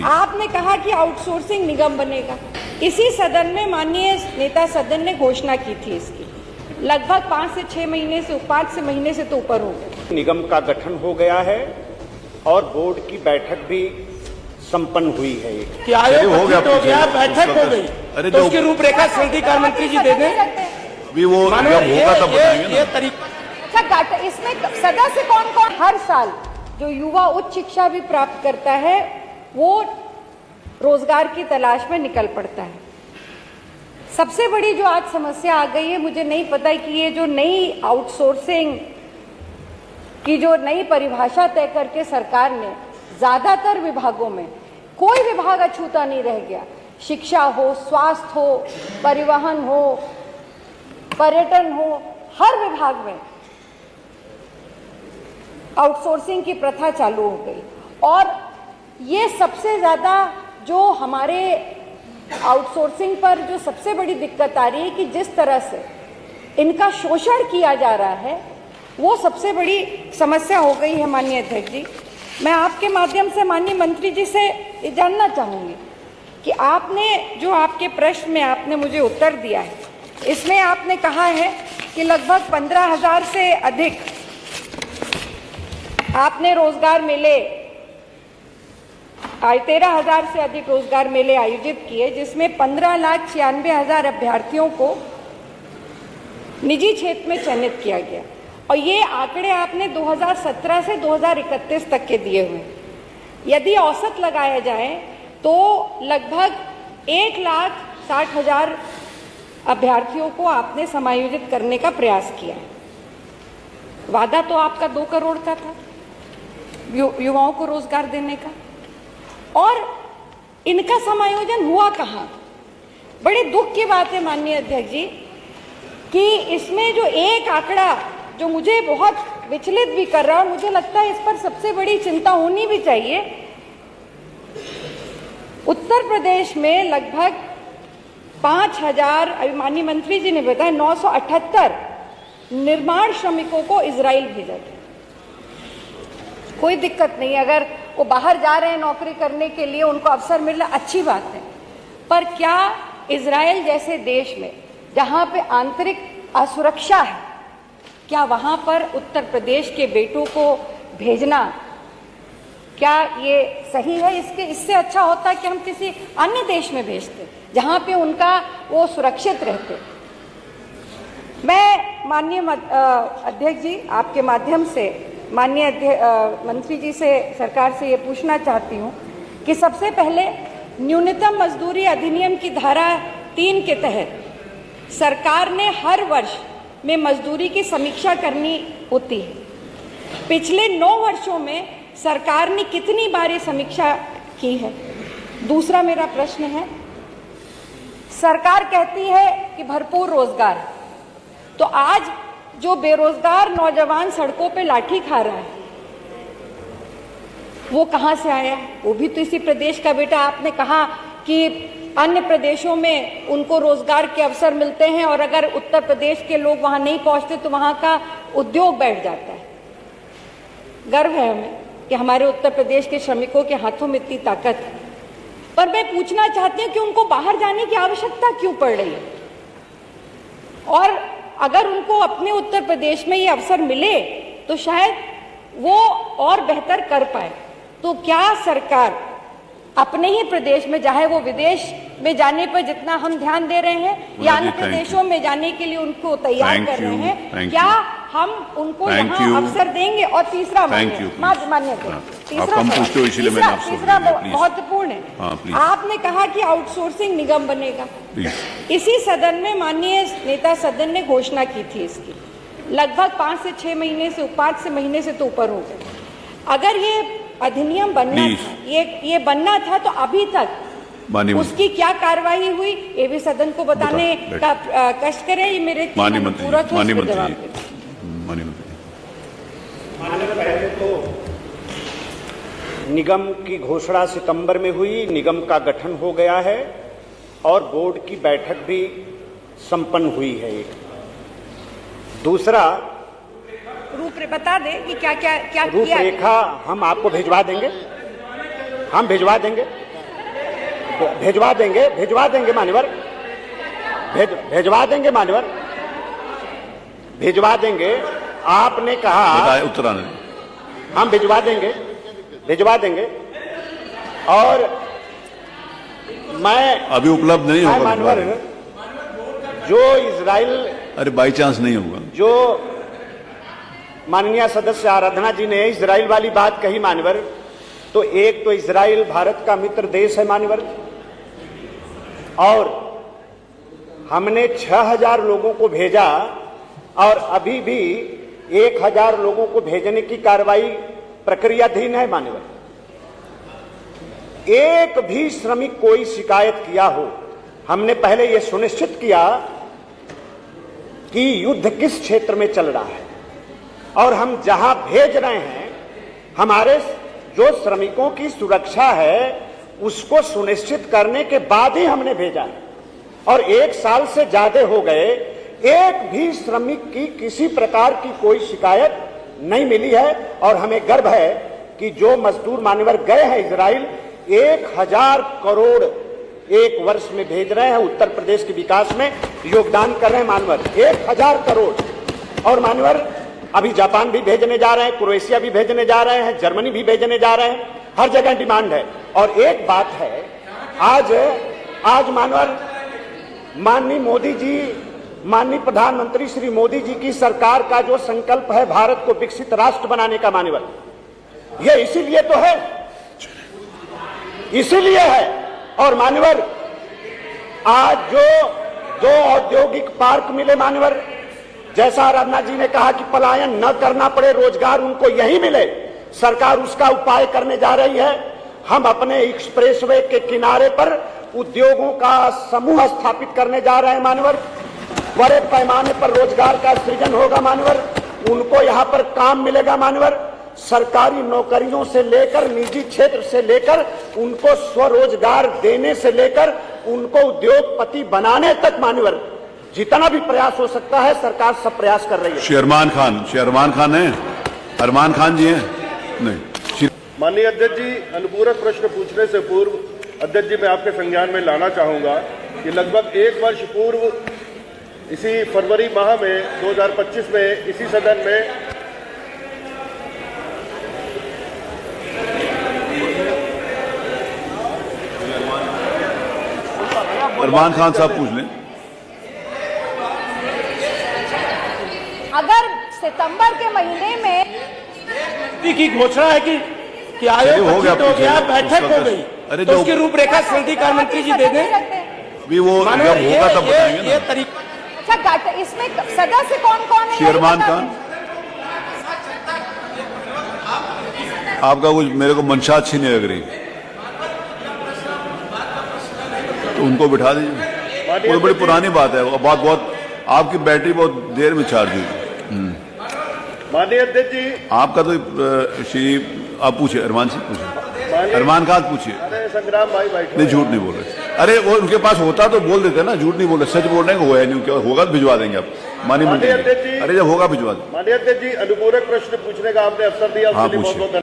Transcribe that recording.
आपने कहा कि आउटसोर्सिंग निगम बनेगा। इसी सदन में माननीय नेता सदन ने घोषणा की थी इसकी, लगभग 5 से 6 महीने से 5 से महीने से तो ऊपर हो गए। निगम का गठन हो गया है और बोर्ड की बैठक भी संपन्न हुई है। कि आयोग हो गया, बैठक हो गई, अरे तो उसकी रूपरेखा संसदीय कार्य मंत्री जी दे दें। अभी वो जब होगा तब बताएंगे ना। ये तरीका अच्छा, इसमें सदस्य कौन कौन? हर साल जो युवा उच्च शिक्षा भी प्राप्त करता है वो रोजगार की तलाश में निकल पड़ता है। सबसे बड़ी जो आज समस्या आ गई है, मुझे नहीं पता कि ये जो नई आउटसोर्सिंग की जो नई परिभाषा तय करके सरकार ने, ज्यादातर विभागों में कोई विभाग अछूता नहीं रह गया। शिक्षा हो, स्वास्थ्य हो, परिवहन हो, पर्यटन हो, हर विभाग में आउटसोर्सिंग की प्रथा चालू हो गई। और ये सबसे ज्यादा जो हमारे आउटसोर्सिंग पर जो सबसे बड़ी दिक्कत आ रही है कि जिस तरह से इनका शोषण किया जा रहा है, वो सबसे बड़ी समस्या हो गई है। माननीय अध्यक्ष जी, मैं आपके माध्यम से माननीय मंत्री जी से ये जानना चाहूंगी कि आपने जो आपके प्रश्न में आपने मुझे उत्तर दिया है, इसमें आपने कहा है कि लगभग 15,000 से अधिक आपने रोजगार मेले, 13,000 से अधिक रोजगार मेले आयोजित किए, जिसमें 15,96,000 अभ्यर्थियों को निजी क्षेत्र में चयनित किया गया। और ये आंकड़े आपने 2017 से 2031 तक के दिए हुए। यदि औसत लगाया जाए तो लगभग 1,60,000 अभ्यर्थियों को आपने समायोजित करने का प्रयास किया है। वादा तो आपका 2 करोड़ का था युवाओं को रोजगार देने का, और इनका समायोजन हुआ कहाँ? बड़े दुख की बात है माननीय अध्यक्ष जी कि इसमें जो एक आंकड़ा जो मुझे बहुत विचलित भी कर रहा है, मुझे लगता है इस पर सबसे बड़ी चिंता होनी भी चाहिए। उत्तर प्रदेश में लगभग 5,000, माननीय मंत्री जी ने बताया, 978 निर्माण श्रमिकों को इजराइल भेजा गया। कोई दिक्कत नहीं, अगर वो बाहर जा रहे हैं नौकरी करने के लिए, उनको अवसर मिल रहा, अच्छी बात है। पर क्या इजराइल जैसे देश में जहां पे आंतरिक असुरक्षा है, क्या वहां पर उत्तर प्रदेश के बेटों को भेजना, क्या ये सही है? इससे अच्छा होता कि हम किसी अन्य देश में भेजते जहां पे उनका वो सुरक्षित रहते। मैं माननीय अध्यक्ष जी आपके माध्यम से माननीय मंत्री जी से, सरकार से ये पूछना चाहती हूँ कि सबसे पहले न्यूनतम मजदूरी अधिनियम की धारा 3 के तहत सरकार ने हर वर्ष में मजदूरी की समीक्षा करनी होती है। पिछले 9 वर्षों में सरकार ने कितनी बार ये समीक्षा की है? दूसरा मेरा प्रश्न है, सरकार कहती है कि भरपूर रोजगार, तो आज जो बेरोजगार नौजवान सड़कों पे लाठी खा रहा है वो कहां से आया है? वो भी तो इसी प्रदेश का बेटा। आपने कहा कि अन्य प्रदेशों में उनको रोजगार के अवसर मिलते हैं और अगर उत्तर प्रदेश के लोग वहां नहीं पहुंचते तो वहां का उद्योग बैठ जाता है। गर्व है हमें कि हमारे उत्तर प्रदेश के श्रमिकों के हाथों में इतनी ताकत है। पर मैं पूछना चाहती हूं कि उनको बाहर जाने की आवश्यकता क्यों पड़ रही है? और अगर उनको अपने उत्तर प्रदेश में ये अवसर मिले तो शायद वो और बेहतर कर पाए। तो क्या सरकार अपने ही प्रदेश में, चाहे वो विदेश में जाने पर जितना हम ध्यान दे रहे हैं या अन्य प्रदेशों में जाने के लिए उनको तैयार कर रहे हैं, क्या हम उनको यहाँ अवसर देंगे? और तीसरा तीसरा महत्वपूर्ण है, आपने कहा कि आउटसोर्सिंग निगम बनेगा। इसी सदन में माननीय नेता सदन ने घोषणा की थी इसकी, लगभग 5 से 6 महीने से 5 महीने से तो ऊपर हो गए। अगर ये अधिनियम बनना था, ये बनना था, तो अभी तक उसकी क्या कार्रवाई हुई ये भी सदन को बताने का कष्ट करें। ये मेरे पूरा पहले तो निगम की घोषणा सितंबर में हुई, निगम का गठन हो गया है और बोर्ड की बैठक भी संपन्न हुई है। दूसरा, बता दें कि क्या क्या रूपरेखा हम आपको भिजवा देंगे, हम भिजवा देंगे। भिजवा देंगे मान्यवर, भिजवा देंगे मान्यवर, भिजवा देंगे। आपने कहा उत्तर आने हम भिजवा देंगे और मैं अभी उपलब्ध नहीं होगा मान्यवर, जो इजराइल, अरे बाई चांस नहीं होगा, जो माननीय सदस्य आराधना जी ने इजराइल वाली बात कही मान्यवर, तो एक तो इजराइल भारत का मित्र देश है मान्यवर, और हमने 6000 लोगों को भेजा और अभी भी 1000 लोगों को भेजने की कार्रवाई प्रक्रियाधीन है मान्यवर। एक भी श्रमिक कोई शिकायत किया हो, हमने पहले यह सुनिश्चित किया कि युद्ध किस क्षेत्र में चल रहा है और हम जहां भेज रहे हैं हमारे जो श्रमिकों की सुरक्षा है उसको सुनिश्चित करने के बाद ही हमने भेजा है। और 1 साल से ज्यादा हो गए, एक भी श्रमिक की किसी प्रकार की कोई शिकायत नहीं मिली है। और हमें गर्व है कि जो मजदूर मान्यवर गए हैं इजराइल, 1000 करोड़ एक वर्ष में भेज रहे हैं, उत्तर प्रदेश के विकास में योगदान कर रहे हैं मान्यवर, 1000 करोड़। और मान्यवर अभी जापान भी भेजने जा रहे हैं, क्रोएशिया भी भेजने जा रहे हैं, जर्मनी भी भेजने जा रहे हैं, हर जगह डिमांड है। और एक बात है, आज मान्यवर माननीय मोदी जी, माननीय प्रधानमंत्री श्री मोदी जी की सरकार का जो संकल्प है भारत को विकसित राष्ट्र बनाने का मान्यवर, यह इसीलिए तो है, इसीलिए है। और मान्यवर आज जो 2 औद्योगिक पार्क मिले मान्यवर, जैसा आराधना जी ने कहा कि पलायन न करना पड़े, रोजगार उनको यही मिले, सरकार उसका उपाय करने जा रही है। हम अपने एक्सप्रेसवे के किनारे पर उद्योगों का समूह स्थापित करने जा रहे हैं मान्यवर, बड़े पैमाने पर रोजगार का सृजन होगा मान्यवर, उनको यहाँ पर काम मिलेगा मान्यवर, सरकारी नौकरियों से लेकर निजी क्षेत्र से लेकर उनको स्वरोजगार देने से लेकर उनको उद्योगपति बनाने तक मान्यवर जितना भी प्रयास हो सकता है सरकार सब प्रयास कर रही है। शेरमान खान है, अरमान खान जी हैं? नहीं। माननीय अध्यक्ष जी, अनुपूरक प्रश्न पूछने से पूर्व अध्यक्ष जी मैं आपके संज्ञान में लाना चाहूंगा कि लगभग 1 वर्ष पूर्व इसी फरवरी माह में 2025 में इसी सदन में अरमान खान साहब पूछ लें। अगर सितंबर के महीने में की घोषणा है कि आयोग हो गया, गठित हो गया, बैठक हो गई, अरे तो जो उसकी रूपरेखा संधि कार्य मंत्री जी दे दें। भी वो जब होगा तब बताएंगे ये ना। तरीका अच्छा, इसमें सदस्य कौन कौन है? शेरमान खान, आपका कुछ मेरे को मंशा अच्छी नहीं लग रही, तो उनको बिठा दीजिए। वो बड़ी पुरानी बात है, बहुत आपकी बैटरी बहुत देर में चार्ज हुई। माननीय अध्यक्ष जी, आपका तो श्री आप पूछिए, अरमान से पूछिए, अरमान खान पूछिए। संग्राम भाई बैठे नहीं, झूठ नहीं बोल रहे। अरे वो उनके पास होता तो बोल देते ना, झूठ नहीं बोल रहे, सच बोल रहे हैं। हुआ नहीं, क्या होगा तो भिजवा देंगे आप, माननीय मंत्री। अरे जब होगा भिजवा दें। माननीय अध्यक्ष जी, अनुपूरक प्रश्न पूछने का आपने अवसर दिया, हाँ, उसके लिए बहुत पूछिए। बहुत